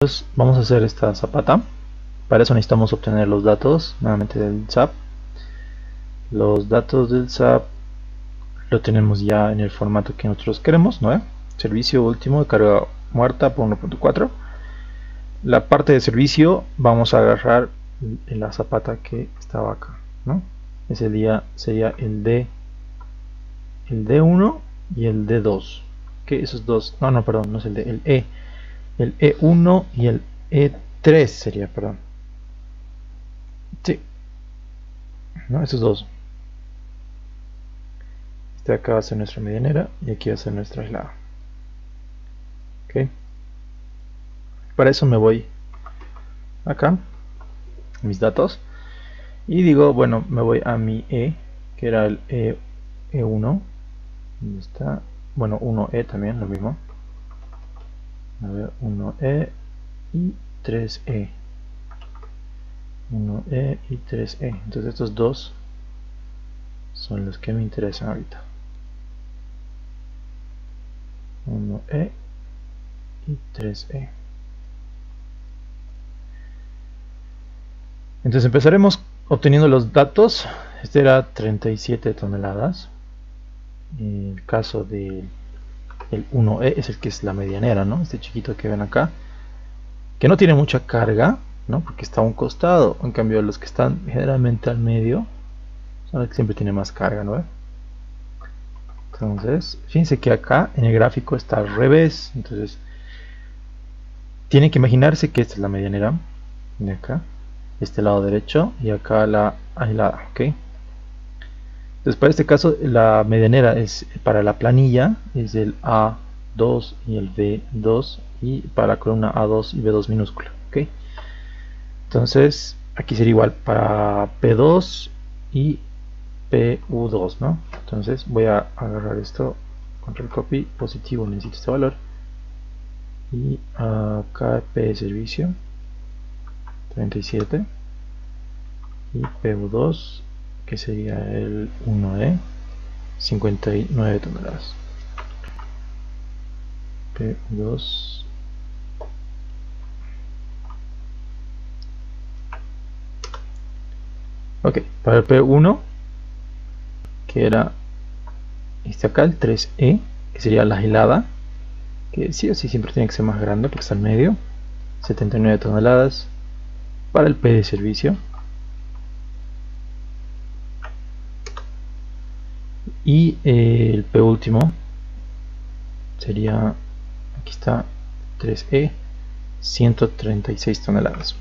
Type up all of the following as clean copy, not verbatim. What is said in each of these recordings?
Entonces vamos a hacer esta zapata. Para eso necesitamos obtener los datos nuevamente del SAP. Los datos del SAP lo tenemos ya en el formato que nosotros queremos, ¿no? Servicio último de carga muerta por 1.4. La parte de servicio vamos a agarrar en la zapata que estaba acá, ¿no? Ese día sería el D1 y el D2. Que esos dos, no, perdón, no es el D, el E. El E1 y el E3 sería, perdón. Sí, ¿no? Esos dos. Este de acá va a ser nuestra medianera y aquí va a ser nuestra aislada. Ok. Para eso me voy acá, mis datos, y digo, bueno, me voy a mi E, que era el E1. ¿Dónde está? Bueno, 1E también, lo mismo. A ver, 1E y 3E. 1E y 3E. Entonces estos dos son los que me interesan ahorita. 1E y 3E. Entonces empezaremos obteniendo los datos. Este era 37 toneladas. En el caso del 1E es el que es la medianera, ¿no? Este chiquito que ven acá, que no tiene mucha carga, ¿no? Porque está a un costado. En cambio los que están generalmente al medio son los que siempre tienen más carga, ¿no? Entonces, fíjense que acá en el gráfico está al revés. Entonces, tienen que imaginarse que esta es la medianera de acá, este lado derecho, y acá la aislada, ¿ok? Entonces, para este caso, la medianera es para la planilla, es el A2 y el B2, y para la columna A2 y B2 minúscula, ¿ok? Entonces, aquí sería igual para P2 y PU2, ¿no? Entonces voy a agarrar esto, control copy, positivo, necesito este valor, y acá P de servicio 37 y PU2, que sería el 1E, 59 toneladas. PU2 ok, para el P1, que era este acá, el 3E, que sería la aislada, que sí o sí siempre tiene que ser más grande porque está al medio, 79 toneladas. Para el P de servicio, y el P último sería, aquí está, 3E, 136 toneladas.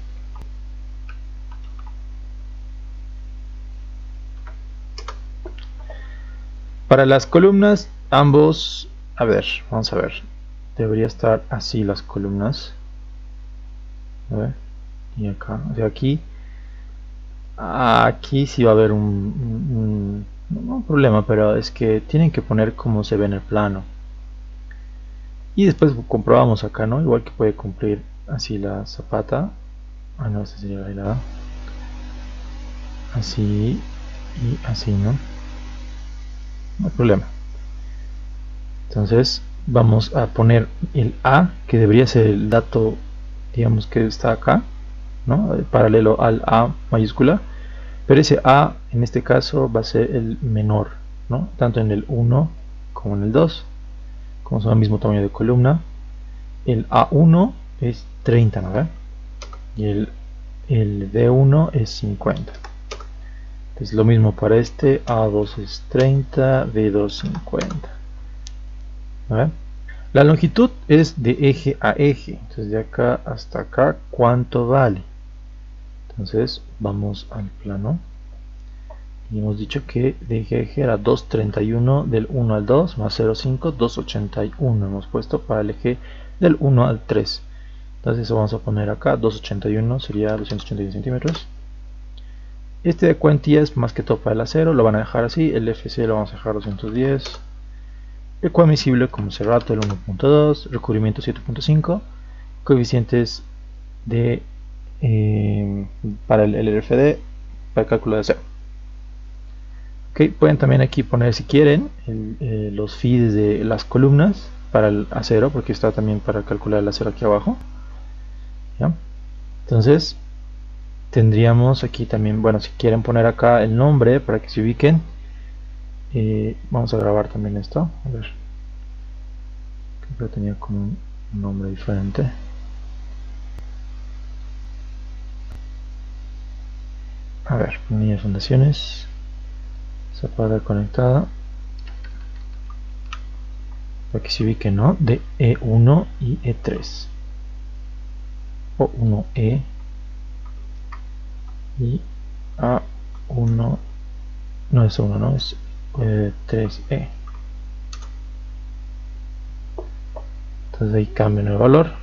Para las columnas, ambos, a ver, vamos a ver, debería estar así las columnas, a ver, y acá, o sea, aquí sí va a haber no un problema, pero es que tienen que poner como se ve en el plano, y después comprobamos acá, ¿no? Igual que puede cumplir así la zapata, no, esta sería la aislada, así y así, ¿no? No hay problema. Entonces vamos a poner el A, que debería ser el dato, digamos, que está acá, ¿no? Paralelo al A mayúscula, pero ese A en este caso va a ser el menor, ¿no? Tanto en el 1 como en el 2, como son el mismo tamaño de columna. El A1 es 30, ¿no? Y el D1 es 50. Entonces lo mismo para este, A2 es 30, B2 50. La longitud es de eje a eje, entonces de acá hasta acá, ¿cuánto vale? Entonces vamos al plano y hemos dicho que de eje a eje era 231 del 1 al 2 más 0,5, 281 hemos puesto para el eje del 1 al 3. Entonces eso vamos a poner acá, 281 sería 281 centímetros. Este de cuantía es más que todo para el acero, lo van a dejar así, el FC lo vamos a dejar 210. El coadmisible como hace rato, el 1.2, recubrimiento 7.5, coeficientes de para el RFD, para el cálculo de acero. Okay, pueden también aquí poner, si quieren, los feeds de las columnas para el acero, porque está también para calcular el acero aquí abajo. ¿ya? Entonces tendríamos aquí también, bueno, si quieren poner acá el nombre para que se ubiquen, vamos a grabar también esto. A ver, creo que tenía como un nombre diferente. A ver, líneas fundaciones, zapata conectada, para que se ubiquen, ¿no? De E1 y E3, o 1E y A1, no es 1, no, es 3E. Entonces ahí cambian el valor.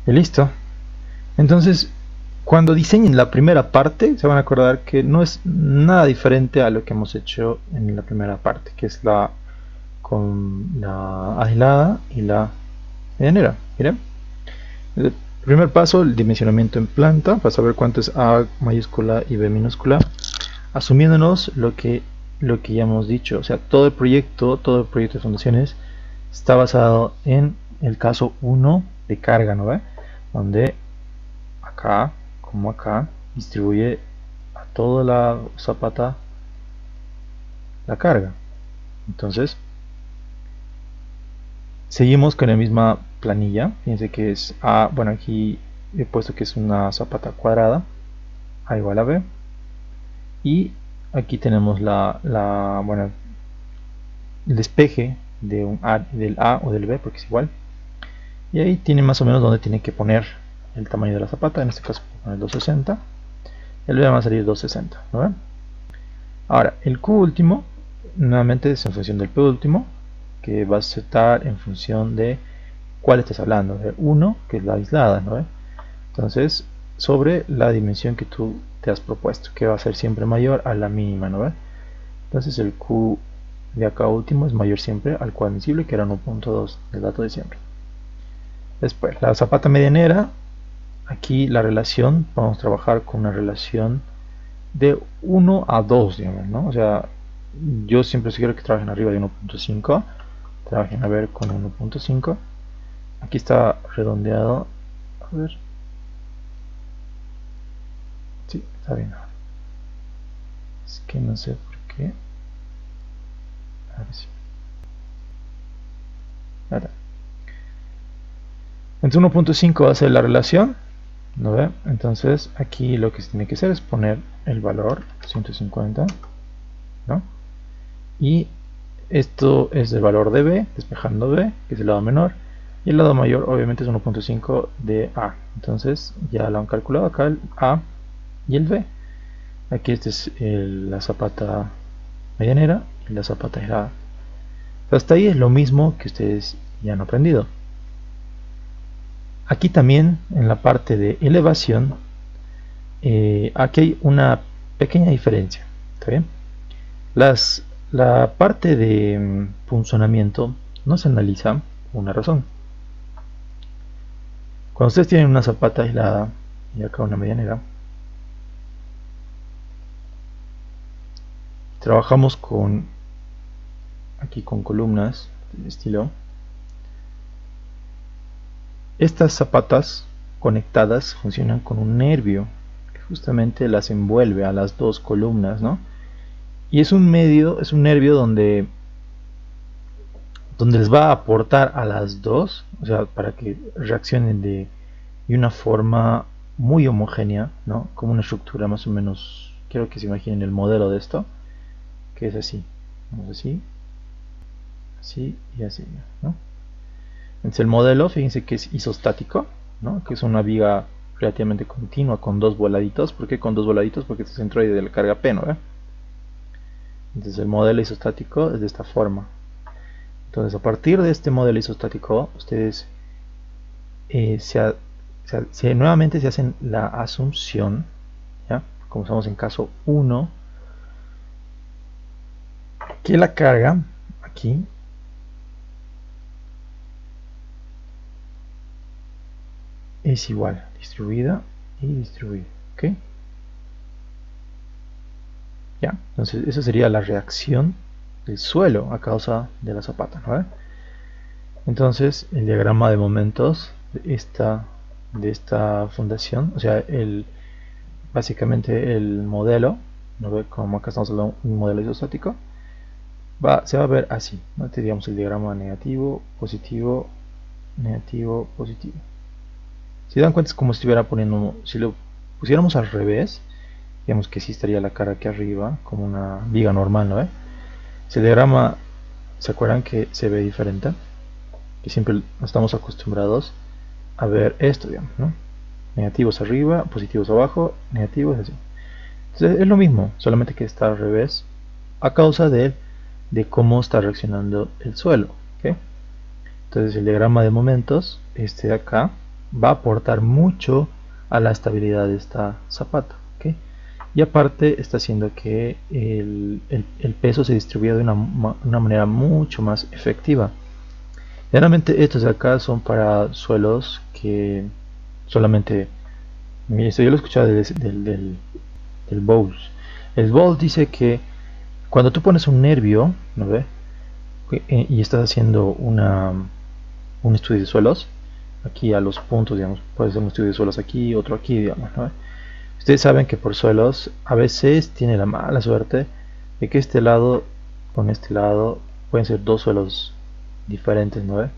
Y listo. Entonces, cuando diseñen la primera parte, se van a acordar que no es nada diferente a lo que hemos hecho en la primera parte, que es la con la aislada y la medianera. Miren, el primer paso, el dimensionamiento en planta, para saber cuánto es A mayúscula y B minúscula, asumiéndonos lo que ya hemos dicho. O sea, todo el proyecto de fundaciones está basado en el caso 1 de carga, ¿no ve? Donde acá, como acá, distribuye a toda la zapata la carga. Entonces, seguimos con la misma planilla. Fíjense que es A, bueno, aquí he puesto que es una zapata cuadrada, A igual a B. Y aquí tenemos bueno, el despeje de un A, del A o del B, porque es igual. Y ahí tiene más o menos donde tiene que poner el tamaño de la zapata. En este caso poner 260. El B va a salir 260, ¿no ven? Ahora, el Q último, nuevamente es en función del P último, que va a estar en función de cuál estás hablando, de 1, que es la aislada, ¿no ven? Entonces, sobre la dimensión que tú te has propuesto, que va a ser siempre mayor a la mínima, ¿no ven? Entonces el Q de acá último es mayor siempre al Q admisible, que era 1.2, el dato de siempre. Después, la zapata medianera, aquí la relación, vamos a trabajar con una relación de 1 a 2, digamos, ¿no? O sea, yo siempre sugiero que trabajen arriba de 1.5, trabajen a ver con 1.5. Aquí está redondeado, a ver, sí, está bien. Es que no sé por qué. A ver si. Nada. Entonces 1.5 va a ser la relación, ¿no ve? Entonces aquí lo que se tiene que hacer es poner el valor 150, ¿no? Y esto es el valor de B, despejando B, que es el lado menor, y el lado mayor obviamente es 1.5 de A. Entonces ya lo han calculado acá el A y el B. Aquí este es la zapata medianera y la zapata aislada. Hasta ahí es lo mismo que ustedes ya han aprendido. Aquí también en la parte de elevación, aquí hay una pequeña diferencia, ¿está bien? La parte de punzonamiento no se analiza por una razón. Cuando ustedes tienen una zapata aislada y acá una medianera, trabajamos aquí con columnas de estilo. Estas zapatas conectadas funcionan con un nervio que justamente las envuelve a las dos columnas, ¿no? Y es un nervio donde les va a aportar a las dos, o sea, para que reaccionen de una forma muy homogénea, ¿no? Como una estructura más o menos, quiero que se imaginen el modelo de esto, que es así, vamos así, así y así, ¿no? Entonces el modelo, fíjense que es isostático, ¿no? Que es una viga relativamente continua con dos voladitos. ¿Por qué con dos voladitos? Porque este es el centroide de la carga P, ¿no? Entonces el modelo isostático es de esta forma. Entonces a partir de este modelo isostático, ustedes nuevamente se hacen la asunción, ¿ya? Como estamos en caso 1, que la carga aquí es igual, distribuida y distribuida, ¿ok? Ya, entonces esa sería la reacción del suelo a causa de la zapata, ¿no? Entonces el diagrama de momentos de esta fundación, o sea, básicamente el modelo, ¿no ve? Como acá estamos hablando de un modelo isostático, se va a ver así, ¿no? Tendríamos el diagrama negativo, positivo, negativo, positivo. Si dan cuenta es como si estuviera poniendo, si lo pusiéramos al revés, digamos que sí estaría la cara aquí arriba, como una viga normal, ¿no ve? Si el diagrama, ¿se acuerdan que se ve diferente? Que siempre estamos acostumbrados a ver esto, digamos, ¿no? Negativos arriba, positivos abajo, negativos así. Entonces es lo mismo, solamente que está al revés a causa de cómo está reaccionando el suelo, ¿okay? Entonces el diagrama de momentos, este de acá, va a aportar mucho a la estabilidad de esta zapata, ¿okay? Y aparte está haciendo que el peso se distribuya de una manera mucho más efectiva. Generalmente estos de acá son para suelos que solamente, esto yo lo he escuchado del Bowles. El Bowles dice que cuando tú pones un nervio, ¿no ve? Y estás haciendo un estudio de suelos, aquí a los puntos, digamos, puede ser un estudio de suelos aquí, otro aquí, digamos, ¿no? Ustedes saben que por suelos a veces tiene la mala suerte de que este lado con este lado pueden ser dos suelos diferentes, ¿no?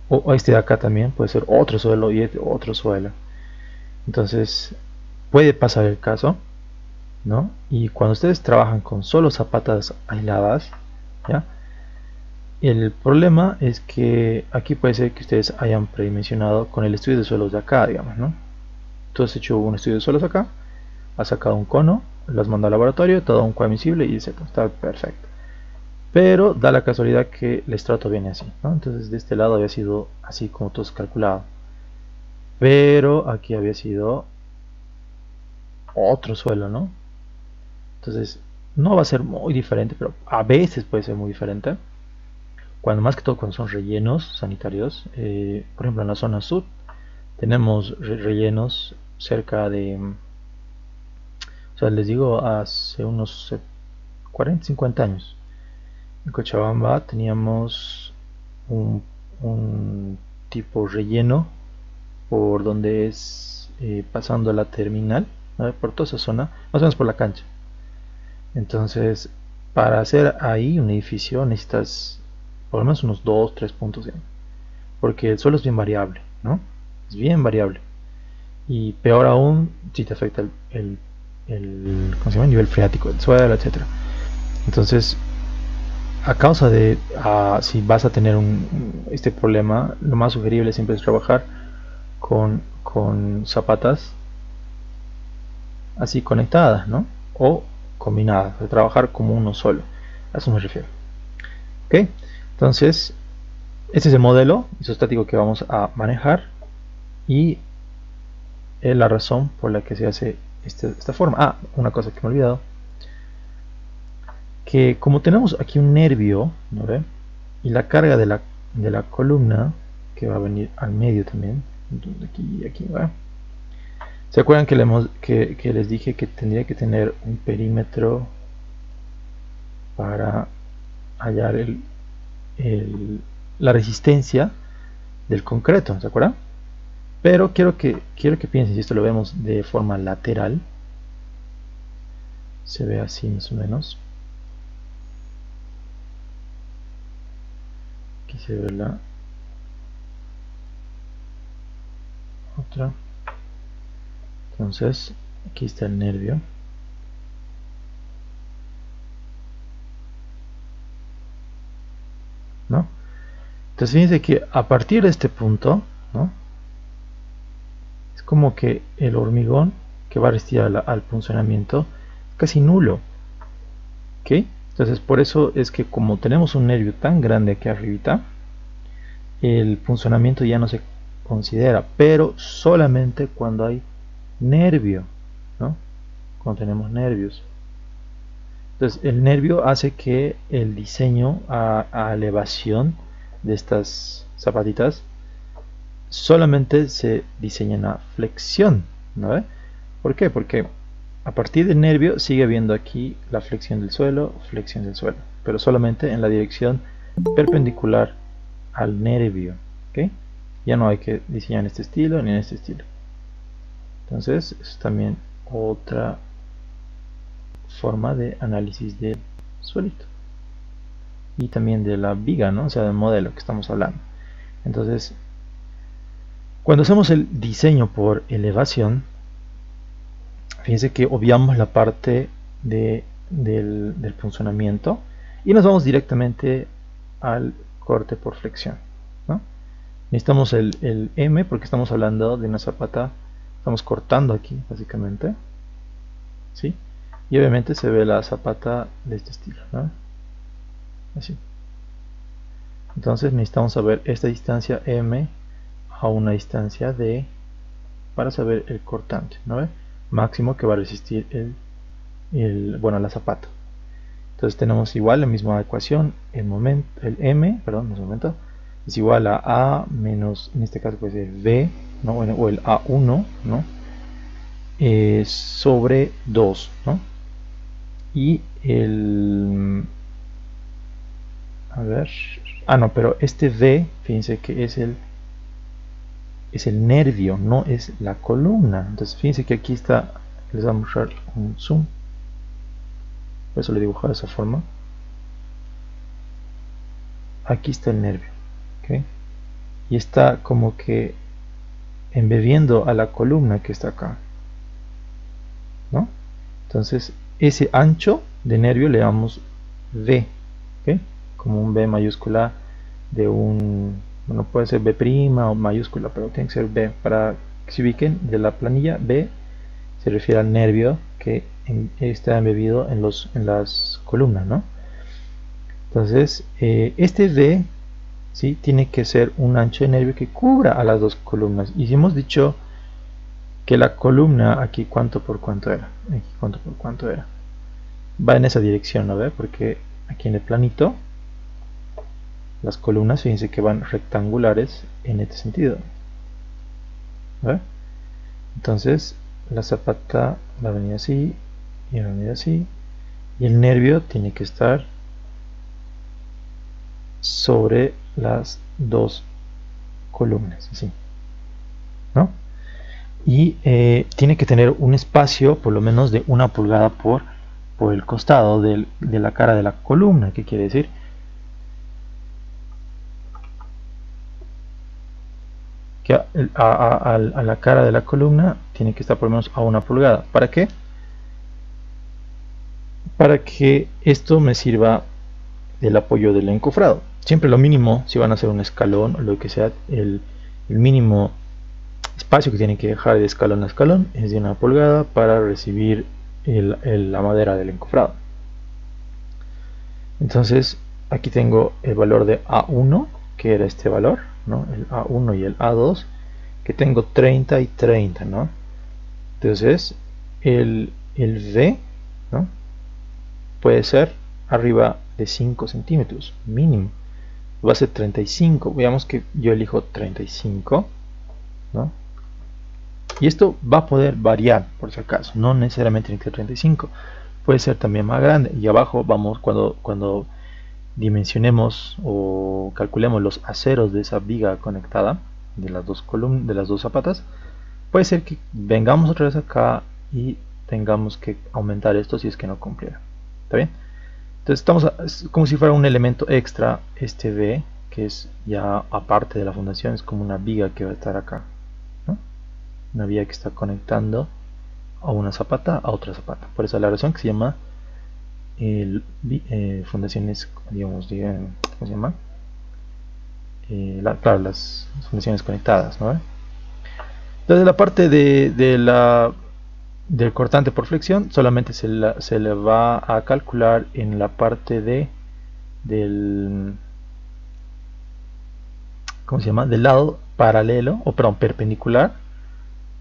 O este de acá también puede ser otro suelo y este otro suelo. Entonces puede pasar el caso, ¿no? Y cuando ustedes trabajan con solo zapatas aisladas, ¿ya? El problema es que aquí puede ser que ustedes hayan predimensionado con el estudio de suelos de acá, digamos, ¿no? Tú has hecho un estudio de suelos acá, has sacado un cono, lo has mandado al laboratorio, todo un coadmisible y etc. Está perfecto. Pero da la casualidad que el estrato viene así, ¿no? Entonces de este lado había sido así como tú has calculado. Pero aquí había sido otro suelo, ¿no? Entonces no va a ser muy diferente, pero a veces puede ser muy diferente. Cuando más que todo cuando son rellenos sanitarios, por ejemplo en la zona sur tenemos rellenos cerca de, o sea, les digo, hace unos 40, 50 años en Cochabamba teníamos un tipo relleno por donde es pasando la terminal, ¿no? Por toda esa zona, más o menos por la cancha. Entonces, para hacer ahí un edificio necesitas por lo menos unos 2, 3 puntos, ¿sí? Porque el suelo es bien variable, ¿no? Es bien variable. Y peor aún si te afecta ¿cómo se llama? El nivel freático del suelo, etcétera. Entonces, a causa de si vas a tener este problema, lo más sugerible siempre es trabajar con zapatas así conectadas, ¿no? O combinadas, de trabajar como uno solo. A eso me refiero. ¿Ok? Entonces, este es el modelo isostático que vamos a manejar y es la razón por la que se hace esta forma. Ah, una cosa que me he olvidado, que como tenemos aquí un nervio, ¿no ve? Y la carga de la columna que va a venir al medio también, entonces aquí y aquí, ¿va? ¿Se acuerdan que les dije que tendría que tener un perímetro para hallar la resistencia del concreto? ¿Se acuerdan? Pero quiero que piensen, si esto lo vemos de forma lateral, se ve así más o menos. Aquí se ve la otra. Entonces, aquí está el nervio. ¿No? Entonces fíjense que a partir de este punto, ¿no? Es como que el hormigón que va a resistir al funcionamiento es casi nulo. ¿Ok? Entonces por eso es que como tenemos un nervio tan grande aquí arribita, el funcionamiento ya no se considera, pero solamente cuando hay nervio, ¿no? Cuando tenemos nervios. Entonces el nervio hace que el diseño a elevación de estas zapatitas solamente se diseña en la flexión, ¿no ve? ¿Por qué? Porque a partir del nervio sigue habiendo aquí la flexión del suelo, pero solamente en la dirección perpendicular al nervio, ¿ok? Ya no hay que diseñar en este estilo ni en este estilo. Entonces es también otra forma de análisis del suelito y también de la viga, ¿no? O sea, del modelo que estamos hablando. Entonces, cuando hacemos el diseño por elevación, fíjense que obviamos la parte del funcionamiento y nos vamos directamente al corte por flexión, ¿no? Necesitamos el M porque estamos hablando de una zapata, estamos cortando aquí básicamente, ¿sí? Y obviamente se ve la zapata de este estilo, ¿no? Así. Entonces necesitamos saber esta distancia M a una distancia D para saber el cortante, ¿no ve? Máximo que va a resistir bueno, la zapata. Entonces tenemos igual la misma ecuación, el M, perdón, un momento, es igual a A menos, en este caso puede ser B, ¿no? O el A1, ¿no? Sobre 2, ¿no? Y el... a ver... ah, no, pero este V, fíjense que es el nervio, no es la columna. Entonces fíjense que aquí está, les voy a mostrar un zoom, por eso lo he dibujado de esa forma. Aquí está el nervio, ¿okay? Y está como que embebiendo a la columna que está acá, ¿no? Entonces ese ancho de nervio le damos V, ¿okay? Como un V mayúscula de un, bueno, puede ser B' o mayúscula, pero tiene que ser B. Para que se ubiquen de la planilla, B se refiere al nervio que está embebido en las columnas, ¿no? Entonces, este V, ¿sí?, tiene que ser un ancho de nervio que cubra a las dos columnas. Y si hemos dicho que la columna aquí cuánto por cuánto era, aquí cuánto por cuánto era, va en esa dirección, ¿no ve? Porque aquí en el planito las columnas, fíjense que van rectangulares en este sentido, ¿ve? Entonces la zapata va a venir así y va a venir así, y el nervio tiene que estar sobre las dos columnas, así, ¿no? Y tiene que tener un espacio por lo menos de 1 pulgada por el costado de la cara de la columna. ¿Qué quiere decir? Que a la cara de la columna tiene que estar por lo menos a 1 pulgada. ¿Para qué? Para que esto me sirva del apoyo del encofrado. Siempre lo mínimo, si van a hacer un escalón o lo que sea, el mínimo espacio que tienen que dejar de escalón a escalón es de 1 pulgada para recibir la madera del encofrado. Entonces aquí tengo el valor de A1, que era este valor, ¿no? El A1 y el A2, que tengo 30 y 30, ¿no? Entonces el V, ¿no?, puede ser arriba de 5 centímetros mínimo, va a ser 35. Veamos que yo elijo 35, ¿no? Y esto va a poder variar, por si acaso, no necesariamente tiene que ser 35, puede ser también más grande. Y abajo vamos, cuando dimensionemos o calculemos los aceros de esa viga conectada de las dos columnas, de las dos zapatas, puede ser que vengamos otra vez acá y tengamos que aumentar esto si es que no cumpliera. ¿Está bien? Entonces es como si fuera un elemento extra, este V, que es ya aparte de la fundación, es como una viga que va a estar acá, ¿no? Una viga que está conectando a una zapata a otra zapata. Por eso la razón que se llama fundaciones, digamos, ¿cómo se llama? Claro, las fundaciones conectadas, ¿no? Entonces la parte del cortante por flexión solamente se le va a calcular en la parte del ¿cómo se llama?, del lado paralelo, o perdón, perpendicular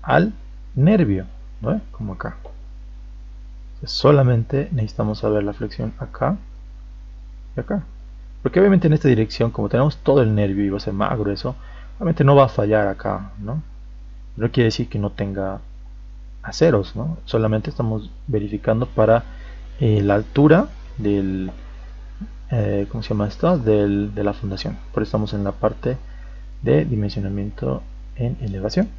al nervio, ¿no? Como acá. Entonces, solamente necesitamos saber la flexión acá y acá, porque obviamente en esta dirección, como tenemos todo el nervio y va a ser más grueso, obviamente no va a fallar acá, ¿no? No quiere decir que no tenga aceros, ¿no? Solamente estamos verificando para la altura ¿cómo se llama esto? De la fundación. Por eso estamos en la parte de dimensionamiento en elevación.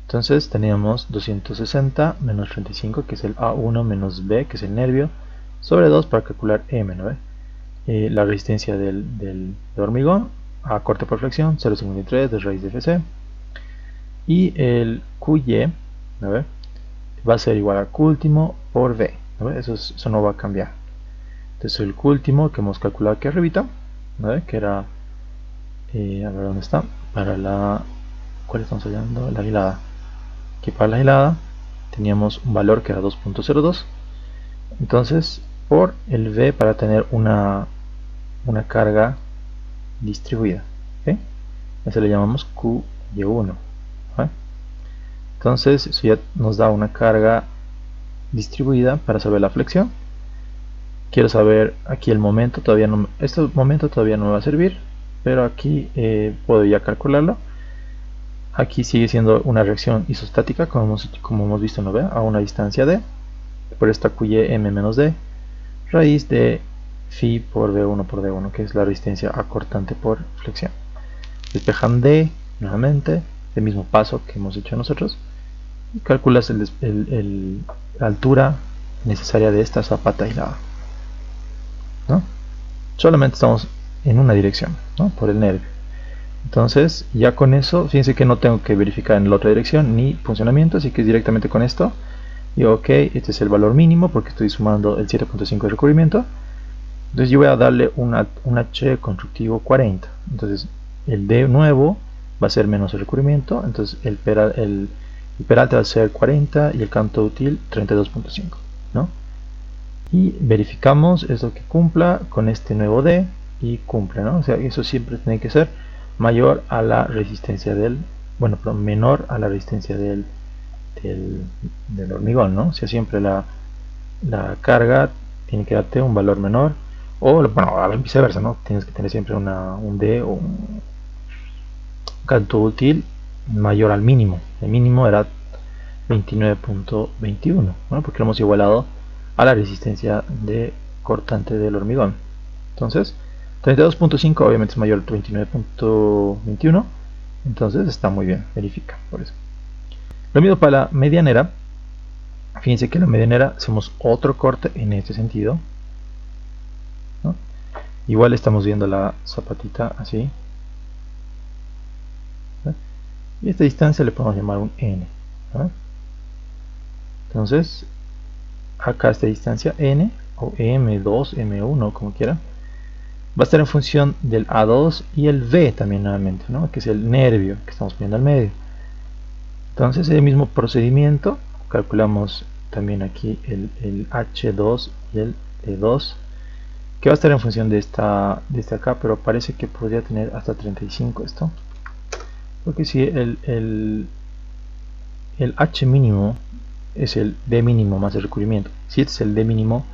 Entonces teníamos 260 menos 35, que es el A1 menos B, que es el nervio, sobre 2 para calcular M, ¿no? La resistencia del hormigón a corte por flexión, 0,53 de raíz de FC. Y el QY, ¿no? Va a ser igual a Q último por V, ¿no? Eso no va a cambiar. Entonces el Q último que hemos calculado aquí arribita, ¿no? Que era, a ver dónde está, para la, ¿cuál estamos hallando? La hilada. Aquí para la hilada teníamos un valor que era 2.02. Entonces por el V para tener una carga distribuida, ¿okay? Eso le llamamos QY1, ¿vale? Entonces eso ya nos da una carga distribuida para saber la flexión. Quiero saber aquí el momento, todavía no, este momento todavía no me va a servir, pero aquí puedo ya calcularlo. Aquí sigue siendo una reacción isostática, como hemos visto, ¿no ve? A una distancia d, por esta QY m menos d, raíz de phi por V1 por D1, que es la resistencia acortante por flexión. Despejan D nuevamente, el mismo paso que hemos hecho nosotros, y calculas la altura necesaria de esta zapata hilada, ¿no? Solamente estamos en una dirección, ¿no? Por el nervio. Entonces ya con eso, fíjense que no tengo que verificar en la otra dirección ni funcionamiento, así que directamente con esto digo, ok, este es el valor mínimo porque estoy sumando el 7.5 de recubrimiento. Entonces yo voy a darle un H constructivo 40. Entonces el D nuevo va a ser menos el recubrimiento. Entonces el peralte va a ser 40 y el canto útil 32.5, ¿no? Y verificamos esto que cumpla con este nuevo D y cumple, ¿no? O sea, eso siempre tiene que ser mayor a la resistencia del, bueno, perdón, menor a la resistencia del hormigón, ¿no? O sea, siempre la carga tiene que darte un valor menor, o bueno, viceversa, ¿no? Tienes que tener siempre un D o un canto útil mayor al mínimo. El mínimo era 29.21, ¿no? Porque lo hemos igualado a la resistencia de cortante del hormigón. Entonces 32.5 obviamente es mayor al 29.21, entonces está muy bien, verifica por eso. Lo mismo para la medianera. Fíjense que la medianera hacemos otro corte en este sentido, ¿no? Igual estamos viendo la zapatita así, ¿no? Y esta distancia le podemos llamar un N, ¿no? Entonces acá esta distancia N o M2, M1, como quiera, va a estar en función del A2 y el V también nuevamente, ¿no? Que es el nervio que estamos poniendo al medio. Entonces el mismo procedimiento, calculamos también aquí el H2 y el E2, que va a estar en función de este acá, pero parece que podría tener hasta 35 esto, porque si el H mínimo es el D mínimo más el recubrimiento, si este es el D mínimo,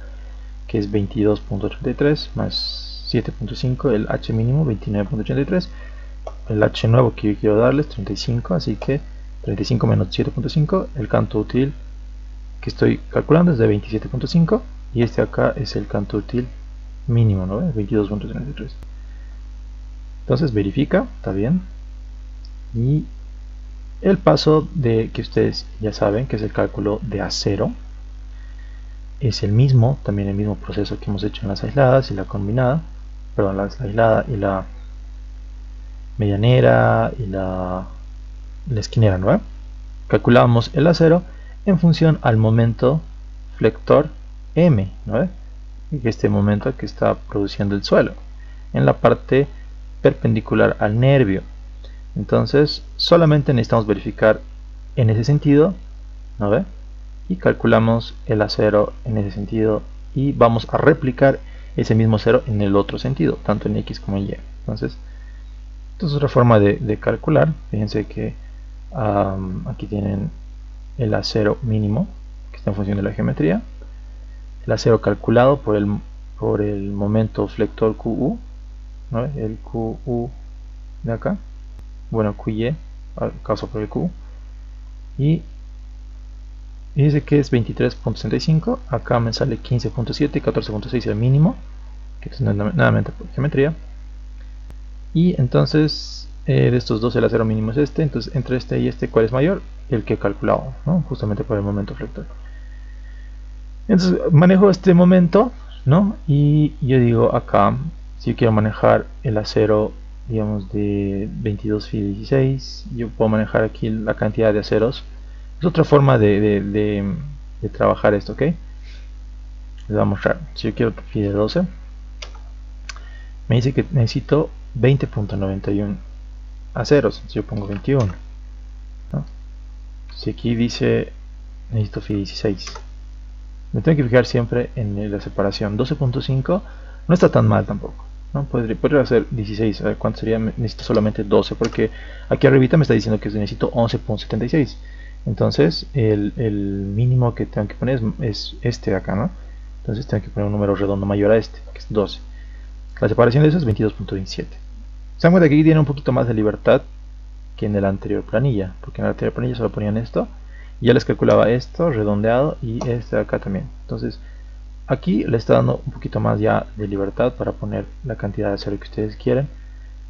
que es 22.33 más 7.5, el H mínimo 29.83, el H nuevo que yo quiero darles 35, así que 35 menos 7.5, el canto útil que estoy calculando es de 27.5 y este acá es el canto útil mínimo, ¿no? 22.33. Entonces verifica, está bien. Y el paso de que ustedes ya saben, que es el cálculo de A0, es el mismo, también el mismo proceso que hemos hecho en las aisladas y la combinada, perdón, la aislada y la medianera y la esquinera, ¿no? Calculamos el A0 en función al momento flector M, ¿no? Este momento que está produciendo el suelo en la parte perpendicular al nervio. Entonces solamente necesitamos verificar en ese sentido, ¿no ve? Y calculamos el A0 en ese sentido y vamos a replicar ese mismo 0 en el otro sentido, tanto en X como en Y. Entonces, esta es otra forma de calcular. Fíjense que aquí tienen el A0 mínimo, que está en función de la geometría, el A0 calculado por el momento flector QU, ¿no? El QU de acá, bueno, QY, causado por el Q, y dice que es 23.65, acá me sale 15.7 y 14.6 el mínimo, que es nuevamente por geometría. Y entonces de estos dos el acero mínimo es este, entonces entre este y este, ¿cuál es mayor? El que he calculado, ¿no? Justamente por el momento flector. Entonces manejo este momento, ¿no? Y yo digo acá, si yo quiero manejar el acero, digamos, de 22 phi 16, yo puedo manejar aquí la cantidad de aceros. Es otra forma de trabajar esto, ¿ok? Les voy a mostrar. Si yo quiero phi de 12, me dice que necesito 20.91 aceros. Entonces yo pongo 21, ¿no? Si aquí dice necesito phi 16, me tengo que fijar siempre en la separación. 12.5 no está tan mal tampoco, ¿no? Podría ser 16. A ver, ¿cuánto sería? Necesito solamente 12, porque aquí arribita me está diciendo que necesito 11.76. Entonces el mínimo que tengo que poner es este de acá, ¿no? Entonces tengo que poner un número redondo mayor a este, que es 12. La separación de eso es 22.27. Se dan cuenta que aquí tiene un poquito más de libertad que en la anterior planilla, porque en la anterior planilla solo ponían esto y ya les calculaba esto redondeado y este de acá también. Entonces aquí le está dando un poquito más ya de libertad para poner la cantidad de acero que ustedes quieren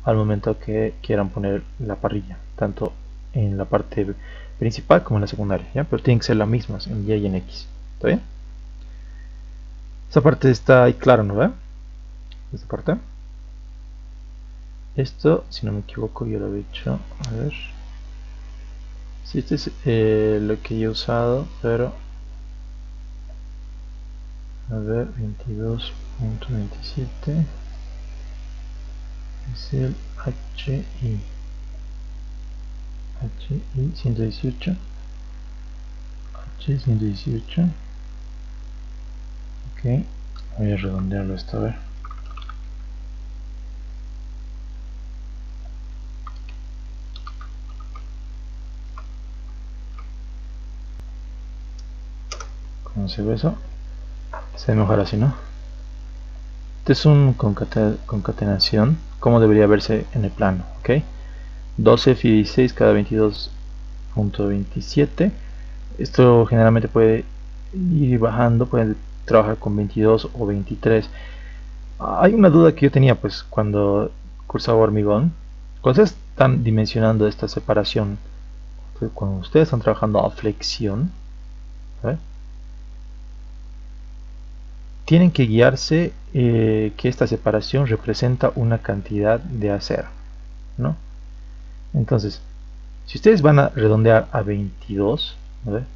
al momento que quieran poner la parrilla, tanto en la parte principal como en la secundaria, ¿ya? Pero tienen que ser las mismas en Y y en X. ¿Está bien? Esa parte está ahí claro, ¿no ve? Esta parte. Esto, si no me equivoco, yo lo había hecho. A ver. Si este es lo que yo he usado, pero a ver, 22.27 es el HI 118, H 118. Ok, voy a redondearlo esto, a ver. ¿Cómo se ve eso? Se ve mejor así, ¿no? Este es un concatenación, como debería verse en el plano, ¿ok? 12 phi 16 cada 22.27. Esto generalmente puede ir bajando, puede trabajar con 22 o 23. Hay una duda que yo tenía pues cuando cursaba hormigón. Cuando ustedes están dimensionando esta separación, cuando ustedes están trabajando a flexión, ¿eh? Tienen que guiarse que esta separación representa una cantidad de acero, ¿no? Entonces, si ustedes van a redondear a 22, ¿no? En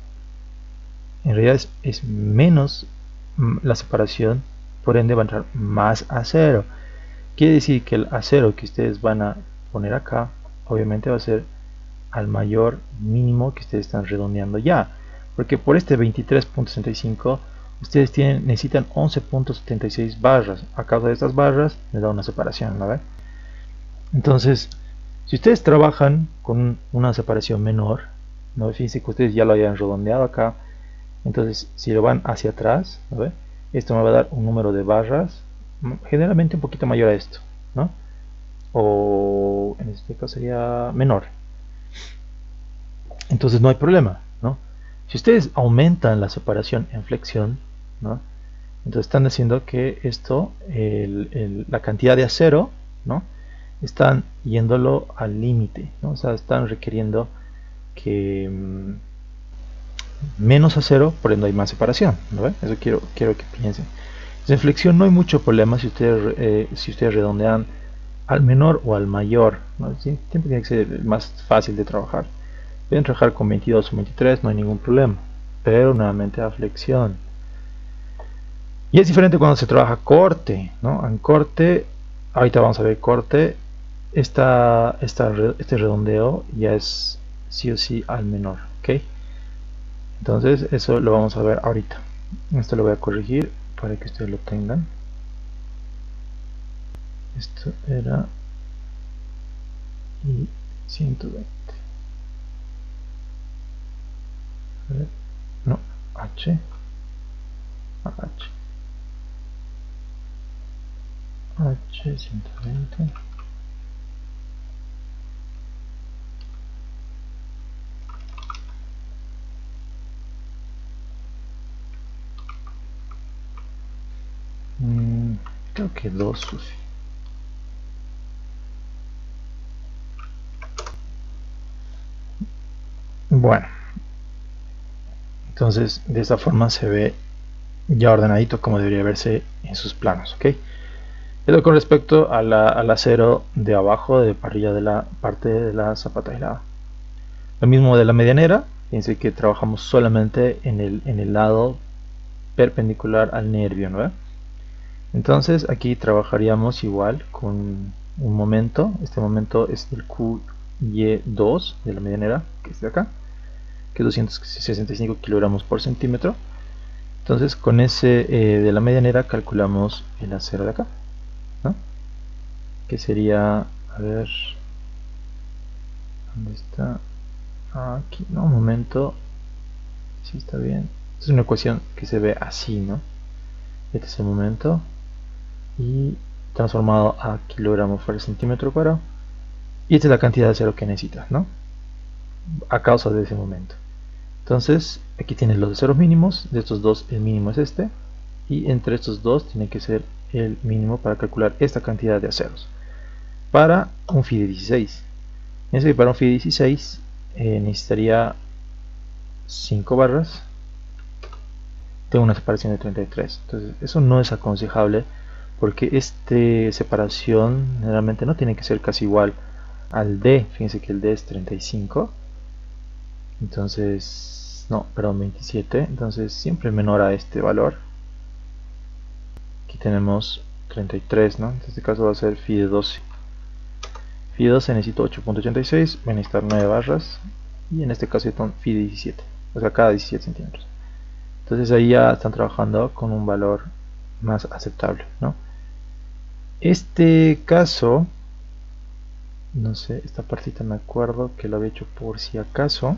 realidad es menos la separación, por ende va a entrar más acero. Quiere decir que el acero que ustedes van a poner acá, obviamente va a ser al mayor mínimo que ustedes están redondeando ya. Porque por este 23.65 ustedes necesitan 11.76 barras. A causa de estas barras les da una separación, ¿no? Entonces, si ustedes trabajan con una separación menor, ¿no? Fíjense que ustedes ya lo hayan redondeado acá. Entonces, si lo van hacia atrás, ¿no? Esto me va a dar un número de barras generalmente un poquito mayor a esto, ¿no? O en este caso sería menor. Entonces no hay problema, ¿no? Si ustedes aumentan la separación en flexión, ¿no? Entonces están diciendo que esto, la cantidad de acero, ¿no? Están yéndolo al límite, ¿no? O sea, están requiriendo que menos acero, por ende hay más separación, ¿no? Eso quiero que piensen. Entonces, en flexión no hay mucho problema si ustedes redondean al menor o al mayor, ¿no? Siempre tiene que ser más fácil de trabajar. Pueden trabajar con 22 o 23, no hay ningún problema, pero nuevamente a flexión. Y es diferente cuando se trabaja corte, ¿no? En corte, ahorita vamos a ver corte, este redondeo ya es sí o sí al menor, ¿ok? Entonces eso lo vamos a ver ahorita. Esto lo voy a corregir para que ustedes lo tengan. Esto era y 120. A ver, no, H. H 120. creo que 2 sufi. Bueno, entonces de esta forma se ve ya ordenadito como debería verse en sus planos, ¿ok? Esto con respecto a al acero de abajo de parrilla de la parte de la zapata aislada. Lo mismo de la medianera, fíjense que trabajamos solamente en el lado perpendicular al nervio, ¿no? Entonces aquí trabajaríamos igual con un momento. Este momento es el QY2 de la medianera, que es de acá, que es 265 kilogramos por centímetro. Entonces con ese de la medianera calculamos el acero de acá, ¿no? Que sería, a ver, ¿dónde está? Aquí, no, un momento, si está bien. Es una ecuación que se ve así, ¿no? Este es el momento y transformado a kilogramos por centímetro cuadrado, y esta es la cantidad de acero que necesitas, ¿no? A causa de ese momento. Entonces aquí tienes los aceros mínimos. De estos dos el mínimo es este, y entre estos dos tiene que ser el mínimo para calcular esta cantidad de aceros para un FI de 16. Fíjense que para un FI de 16 necesitaría 5 barras. Tengo una separación de 33, entonces eso no es aconsejable, porque esta separación generalmente no tiene que ser casi igual al D. Fíjense que el D es 35, entonces, no, perdón, 27, entonces siempre menor a este valor. Aquí tenemos 33, ¿no? En este caso va a ser FI de 12. FI de 12 necesito 8.86, voy a necesitar 9 barras, y en este caso FI de 17, o sea, cada 17 centímetros. Entonces ahí ya están trabajando con un valor más aceptable, ¿no? Este caso, no sé, esta partita me acuerdo que lo había hecho por si acaso,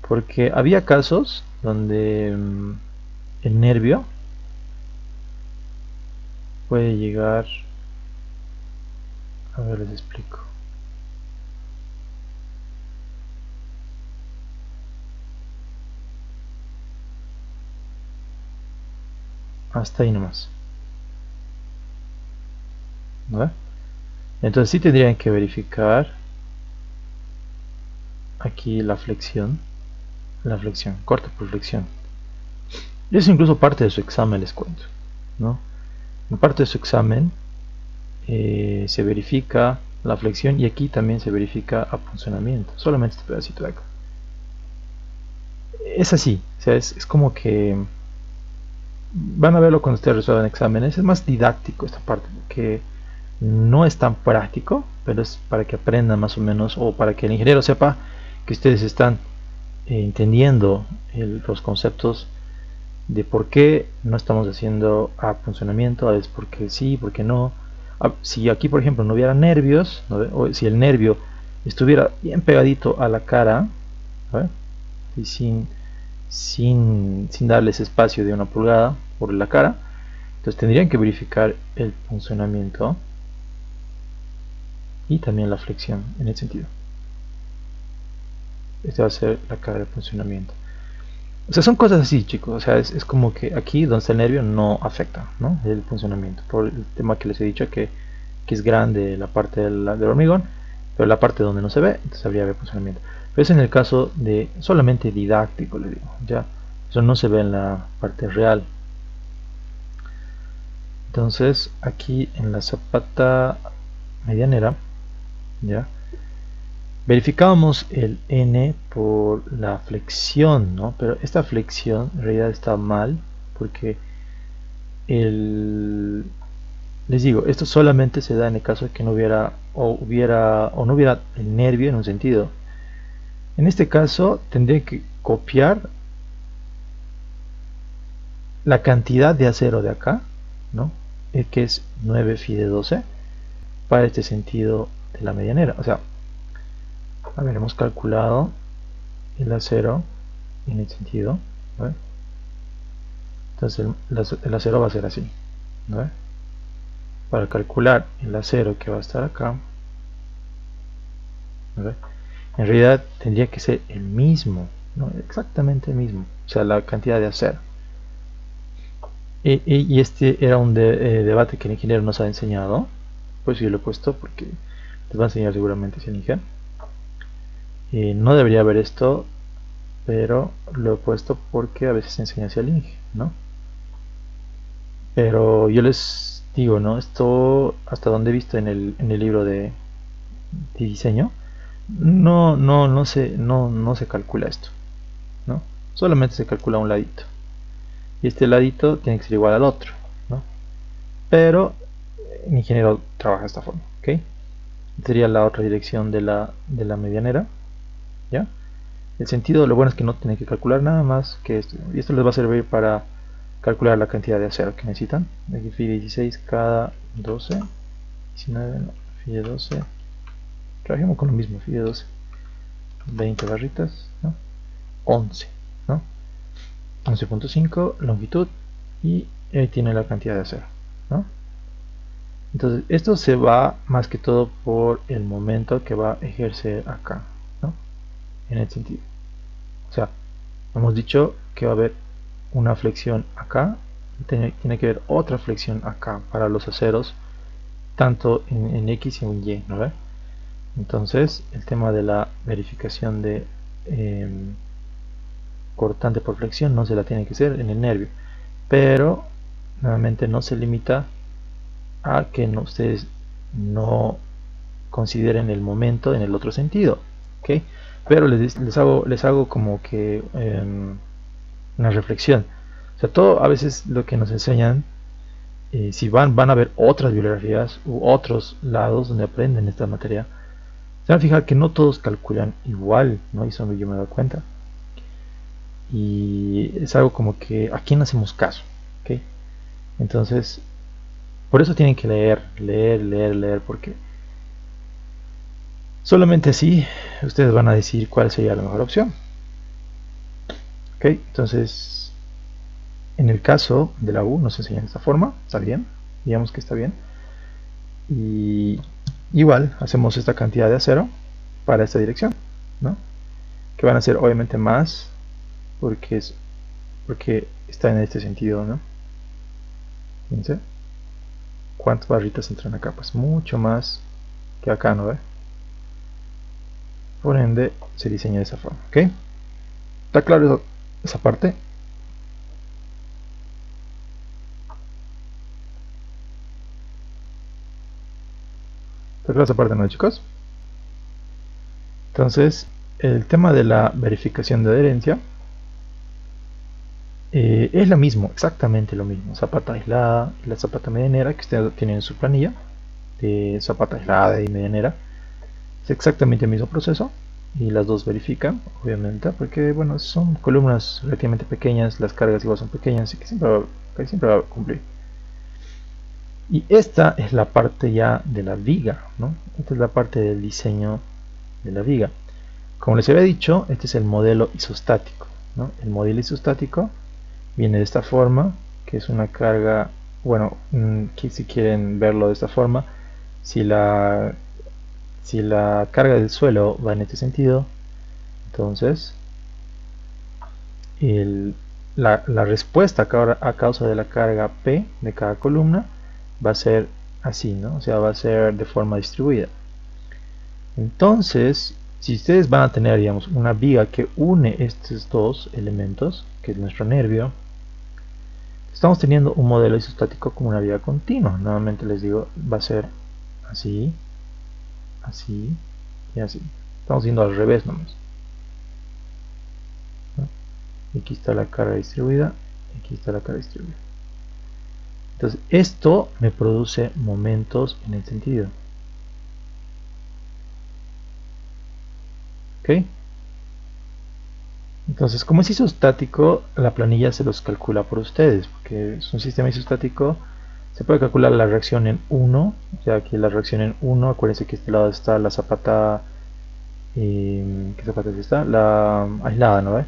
porque había casos donde el nervio puede llegar, a ver, les explico. Hasta ahí nomás, ¿no? Entonces sí tendrían que verificar aquí la flexión, corta por flexión. Y eso incluso parte de su examen, les cuento, ¿no? En parte de su examen se verifica la flexión, y aquí también se verifica apunzonamiento, solamente este pedacito de acá. Es así, o sea, es como que van a verlo cuando ustedes resuelvan exámenes. Es más didáctico esta parte, porque no es tan práctico, pero es para que aprendan más o menos, o para que el ingeniero sepa que ustedes están entendiendo los conceptos de por qué no estamos haciendo apunzonamiento, a veces porque sí, porque no. Si aquí por ejemplo no hubiera nervios, ¿no? O si el nervio estuviera bien pegadito a la cara, ¿no? Y sin darles espacio de 1 pulgada por la cara, entonces tendrían que verificar el funcionamiento y también la flexión en ese sentido. Este va a ser la cara de funcionamiento. O sea, son cosas así, chicos. O sea, es como que aquí donde está el nervio no afecta, ¿no?, el funcionamiento, por el tema que les he dicho, que es grande la parte del hormigón, pero la parte donde no se ve, entonces habría funcionamiento. Pero es en el caso de solamente didáctico, le digo, ya eso no se ve en la parte real. Entonces aquí en la zapata medianera, ya verificábamos el N por la flexión, ¿no? Pero esta flexión en realidad está mal, porque les digo, esto solamente se da en el caso de que no hubiera o no hubiera el nervio en un sentido. En este caso tendría que copiar la cantidad de acero de acá, ¿no?, que es 9 FI de 12 para este sentido de la medianera. O sea, a ver, hemos calculado el acero en el sentido, ¿no? Entonces el acero va a ser así, ¿no? Para calcular el acero que va a estar acá, ¿no?, en realidad tendría que ser el mismo, ¿no?, exactamente el mismo, o sea, la cantidad de acero. Y este era un debate que el ingeniero nos ha enseñado. Pues yo lo he puesto porque les va a enseñar seguramente si eligen. No debería haber esto, pero lo he puesto porque a veces se enseña hacia el INGE, ¿no? Pero yo les digo, ¿no? Esto, hasta donde he visto en el libro de diseño, no se calcula esto, ¿no? Solamente se calcula un ladito. Y este ladito tiene que ser igual al otro, ¿no? Pero el ingeniero trabaja de esta forma, ¿ok? Sería la otra dirección de la medianera, ¿ya? El sentido, lo bueno es que no tienen que calcular nada más que esto. Y esto les va a servir para calcular la cantidad de acero que necesitan. Aquí FI 16 cada 12, 19, no, FI de 12. Trabajemos con lo mismo, FI de 12. 20 barritas, ¿no? 11, ¿no? 11.5 longitud y ahí tiene la cantidad de acero, ¿no? Entonces esto se va más que todo por el momento que va a ejercer acá, ¿no? En el sentido, o sea, hemos dicho que va a haber una flexión acá, tiene que haber otra flexión acá para los aceros, tanto en X y en Y, ¿no ve? Entonces el tema de la verificación de cortante por flexión no se la tiene que hacer en el nervio, pero nuevamente no se limita a que ustedes no consideren el momento en el otro sentido, ¿ok? Pero les hago como que una reflexión. O sea, todo a veces lo que nos enseñan, si van a ver otras bibliografías u otros lados donde aprenden esta materia, se van a fijar que no todos calculan igual, ¿no? Y eso yo me he dado cuenta. Y es algo como que aquí no hacemos caso, ¿ok? Entonces, por eso tienen que leer, porque solamente así ustedes van a decir cuál sería la mejor opción. Ok, entonces en el caso de la U nos enseñan de esta forma, está bien, digamos que está bien. Y igual hacemos esta cantidad de acero para esta dirección, ¿no? Que van a ser obviamente más porque está en este sentido, ¿no? Fíjense cuántas barritas entran acá, pues mucho más que acá, ¿no ve? Por ende se diseña de esa forma, ¿ok? ¿Está claro esa parte? ¿Está clara esa parte, no, chicos? Entonces, el tema de la verificación de adherencia es lo mismo, exactamente lo mismo. Zapata aislada y la zapata medianera que ustedes tienen en su planilla de zapata aislada y medianera. Es exactamente el mismo proceso y las dos verifican, obviamente, porque bueno, son columnas relativamente pequeñas, las cargas igual son pequeñas, así que casi siempre va a cumplir. Y esta es la parte ya de la viga, ¿no? Esta es la parte del diseño de la viga. Como les había dicho, este es el modelo isostático, ¿no? El modelo isostático viene de esta forma, que es una carga, bueno, que si quieren verlo de esta forma, si la carga del suelo va en este sentido, entonces la respuesta a causa de la carga P de cada columna va a ser así, ¿no? O sea, va a ser de forma distribuida. Entonces, si ustedes van a tener, digamos, una viga que une estos dos elementos, que es nuestro nervio, estamos teniendo un modelo isostático como una viga continua. Nuevamente les digo, va a ser así, así y así. Estamos yendo al revés nomás. ¿No? Aquí está la carga distribuida, aquí está la carga distribuida. Entonces, esto me produce momentos en el sentido. ¿Ok? Entonces, como es isostático, la planilla se los calcula por ustedes, porque es un sistema isostático. Se puede calcular la reacción en 1, o sea, aquí la reacción en 1, acuérdense que este lado está la zapata, ¿qué zapata es esta? La aislada, ¿no ve?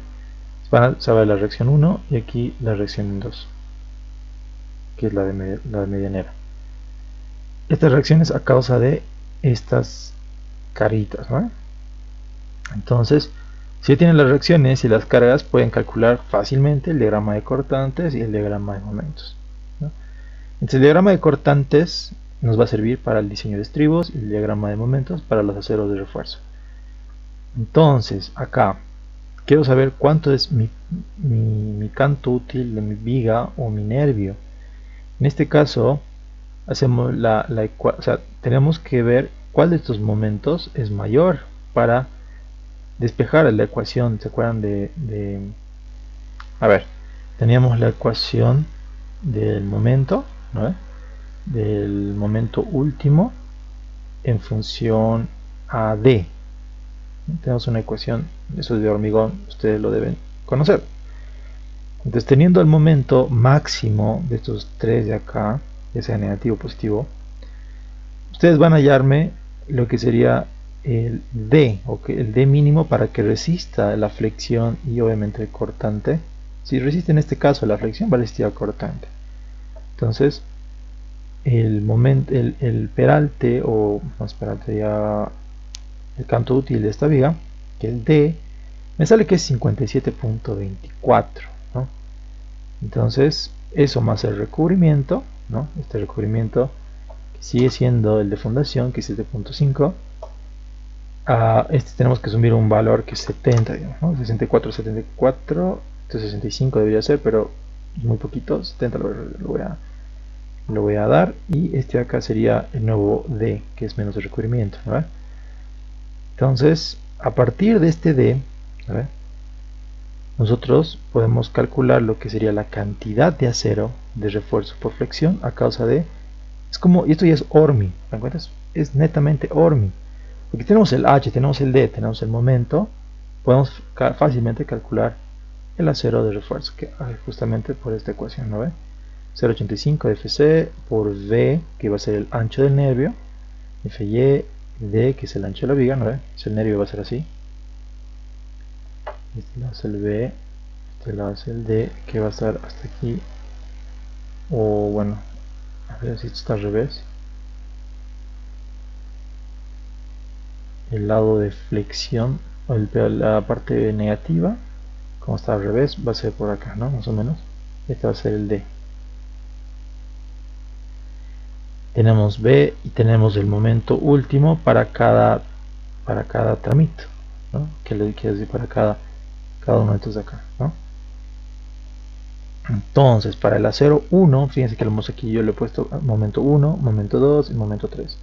Se va a ver la reacción 1 y aquí la reacción 2, que es la de medianera. Estas reacciones a causa de estas caritas, ¿no? Entonces, si tienen las reacciones y las cargas, pueden calcular fácilmente el diagrama de cortantes y el diagrama de momentos. Entonces, el diagrama de cortantes nos va a servir para el diseño de estribos y el diagrama de momentos para los aceros de refuerzo. Entonces, acá quiero saber cuánto es mi canto útil de mi viga o mi nervio. En este caso, hacemos o sea, tenemos que ver cuál de estos momentos es mayor para despejar la ecuación. ¿Se acuerdan a ver, teníamos la ecuación del momento, ¿no? Del momento último en función a d. Tenemos una ecuación, eso es de hormigón, ustedes lo deben conocer. Entonces, teniendo el momento máximo de estos tres de acá, ya sea negativo o positivo, ustedes van a hallarme lo que sería el D, o el D mínimo para que resista la flexión y obviamente el cortante. Si resiste en este caso la flexión, va a resistir al cortante. Entonces, el peralte, o más peralte, ya el canto útil de esta viga, que el D, me sale que es 57.24, ¿no? Entonces, eso más el recubrimiento, ¿no? Este recubrimiento sigue siendo el de fundación, que es 7.5. Este tenemos que asumir un valor que es 70, digamos, ¿no? 64, 74, 65 debería ser, pero es muy poquito, 70 lo voy a dar, y este acá sería el nuevo D, que es menos el recubrimiento, ¿no? Entonces, a partir de este D, nosotros podemos calcular lo que sería la cantidad de acero de refuerzo por flexión a causa de... Es como, y esto ya es ORMI, ¿te encuentras? Es netamente ORMI. Porque tenemos el H, tenemos el D, tenemos el momento, podemos fácilmente calcular el acero de refuerzo, que justamente por esta ecuación, ¿no ve? 0.85 de FC por V, que va a ser el ancho del nervio, FY, D, que es el ancho de la viga, ¿no ve? Si el nervio va a ser así. Este lado es el B, este lado es el D, que va a estar hasta aquí. O bueno, a ver si esto está al revés. El lado de flexión, o la parte negativa, como está al revés, va a ser por acá, ¿no? Más o menos. Este va a ser el D. Tenemos B y tenemos el momento último para cada tramito, ¿no? Que le quiero decir para cada uno de estos de acá, ¿no? Entonces, para el acero 1, fíjense que lo hemos aquí, yo le he puesto momento 1, momento 2 y momento 3.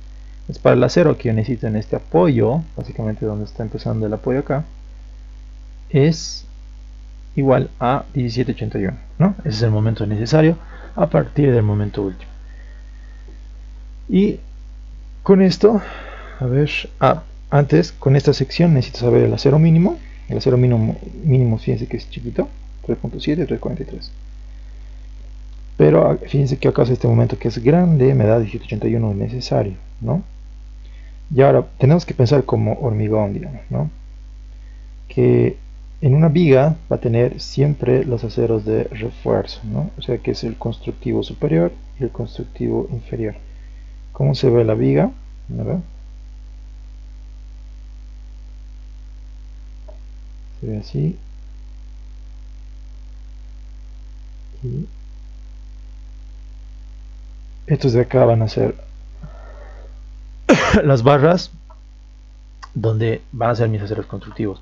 Es para el acero que yo necesito en este apoyo, básicamente donde está empezando el apoyo acá, es igual a 1781, ¿no? Ese es el momento necesario a partir del momento último. Y con esto, a ver, antes, con esta sección necesito saber el acero mínimo. El acero mínimo fíjense que es chiquito, 3.7, 3.43. Pero fíjense que acá este momento que es grande me da 1781 necesario, ¿no? Y ahora tenemos que pensar como hormigón, digamos, ¿no? Que en una viga va a tener siempre los aceros de refuerzo, ¿no? O sea que es el constructivo superior y el constructivo inferior. ¿Cómo se ve la viga? A ver. Se ve así. Y estos de acá van a ser las barras donde van a ser mis aceros constructivos.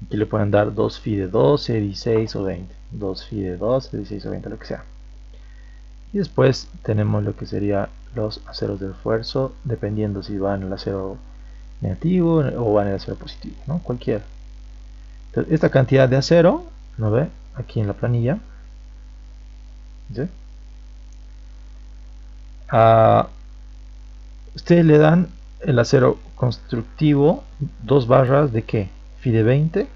Aquí le pueden dar 2 phi de 12, 16 o 20. 2 phi de 12, 16 o 20, lo que sea. Y después tenemos lo que sería los aceros de refuerzo, dependiendo si van en el acero negativo o van en el acero positivo, ¿no? Cualquiera. Entonces, esta cantidad de acero, ¿no ve? Aquí en la planilla. ¿Sí? Ustedes le dan el acero constructivo, 2 barras de ¿qué? Phi de 20.